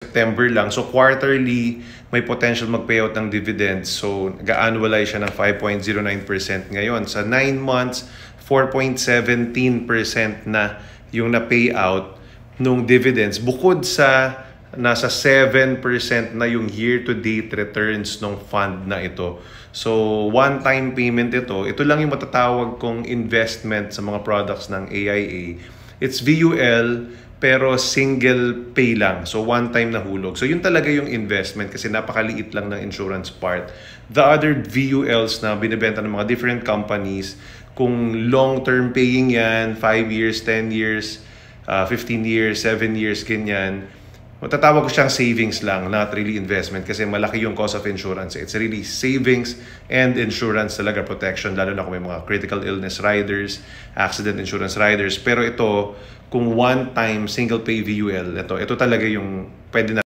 September lang. So quarterly, may potential mag-payout ng dividends. So nag-annualize siya ng 5.09% ngayon. Sa 9 months, 4.17% na yung na-payout nung dividends. Bukod sa nasa 7% na yung year-to-date returns ng fund na ito. So, one-time payment ito. Ito lang yung matatawag kong investment sa mga products ng AIA. It's VUL, pero single pay lang. So, one-time na hulog. So, yun talaga yung investment kasi napakaliit lang ng insurance part. The other VULs na binibenta ng mga different companies, kung long-term paying yan, 5 years, 10 years, 15 years, 7 years, ganyan, matatawag ko siyang savings lang, not really investment kasi malaki yung cost of insurance. It's really savings and insurance talaga, protection, lalo na kung may mga critical illness riders, accident insurance riders. Pero ito, kung one-time single pay VUL, ito talaga yung pwede na